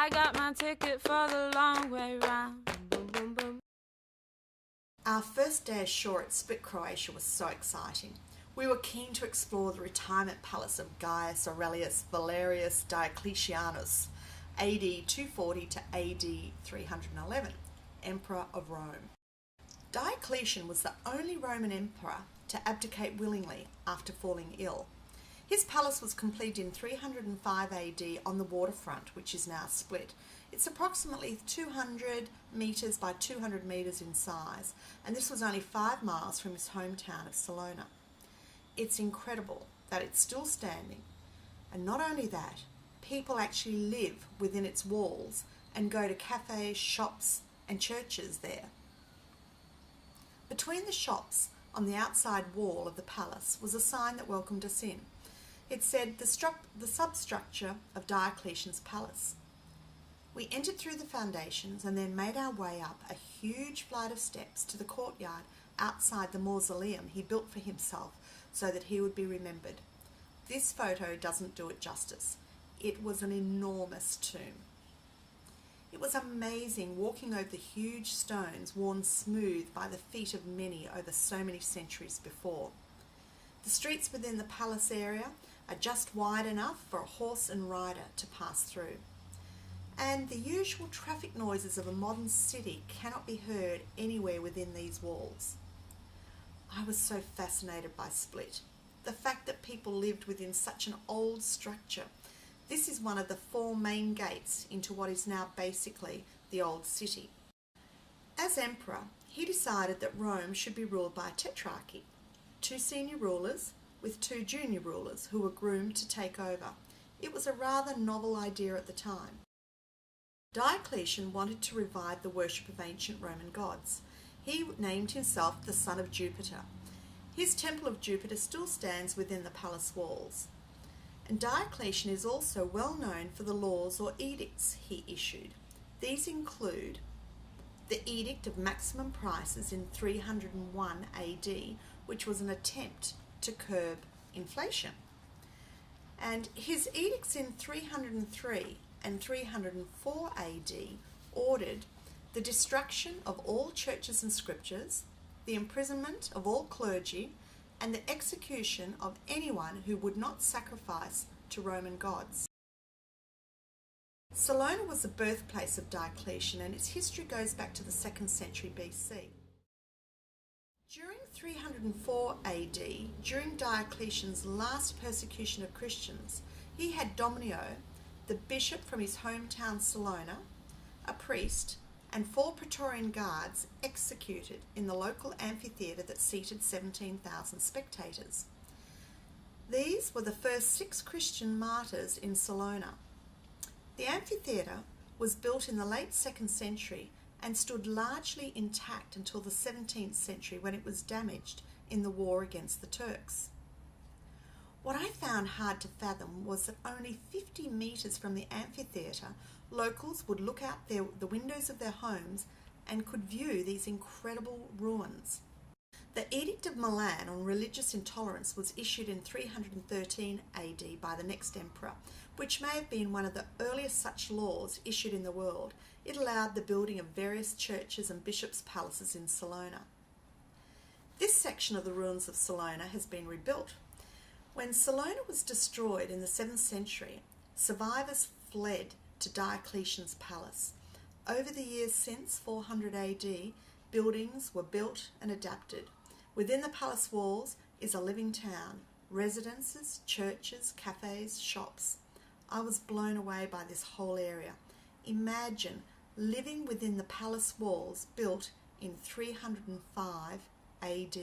I got my ticket for the long way round. Boom, boom, boom. Our first day ashore at Split, Croatia was so exciting. We were keen to explore the retirement palace of Gaius Aurelius Valerius Diocletianus, AD 240 to AD 311, Emperor of Rome. Diocletian was the only Roman emperor to abdicate willingly after falling ill. His palace was completed in 305 AD on the waterfront, which is now Split. It's approximately 200 metres by 200 metres in size, and this was only 5 miles from his hometown of Salona. It's incredible that it's still standing, and not only that, people actually live within its walls and go to cafes, shops and churches there. Between the shops on the outside wall of the palace was a sign that welcomed us in. It said the substructure of Diocletian's palace. We entered through the foundations and then made our way up a huge flight of steps to the courtyard outside the mausoleum he built for himself so that he would be remembered. This photo doesn't do it justice. It was an enormous tomb. It was amazing walking over the huge stones worn smooth by the feet of many over so many centuries before. The streets within the palace area are just wide enough for a horse and rider to pass through. And the usual traffic noises of a modern city cannot be heard anywhere within these walls. I was so fascinated by Split. The fact that people lived within such an old structure. This is one of the 4 main gates into what is now basically the old city. As emperor, he decided that Rome should be ruled by a tetrarchy, 2 senior rulers with 2 junior rulers who were groomed to take over. It was a rather novel idea at the time. Diocletian wanted to revive the worship of ancient Roman gods. He named himself the son of Jupiter. His temple of Jupiter still stands within the palace walls. And Diocletian is also well known for the laws or edicts he issued. These include the Edict of Maximum Prices in 301 AD, which was an attempt to curb inflation. And his edicts in 303 and 304 AD ordered the destruction of all churches and scriptures, the imprisonment of all clergy, and the execution of anyone who would not sacrifice to Roman gods. Salona was the birthplace of Diocletian, and its history goes back to the 2nd century BC. During 304 AD, during Diocletian's last persecution of Christians, he had Domnio, the bishop from his hometown Salona, a priest, and 4 Praetorian guards executed in the local amphitheatre that seated 17,000 spectators. These were the first 6 Christian martyrs in Salona. The amphitheatre was built in the late 2nd century and stood largely intact until the 17th century when it was damaged in the war against the Turks. What I found hard to fathom was that only 50 metres from the amphitheatre, locals would look out the windows of their homes and could view these incredible ruins. The Edict of Milan on religious intolerance was issued in 313 AD by the next emperor, which may have been one of the earliest such laws issued in the world. It allowed the building of various churches and bishops' palaces in Salona. This section of the ruins of Salona has been rebuilt. When Salona was destroyed in the 7th century, survivors fled to Diocletian's palace. Over the years since 400 AD, buildings were built and adapted. Within the palace walls is a living town, residences, churches, cafes, shops. I was blown away by this whole area. Imagine living within the palace walls built in 305 AD.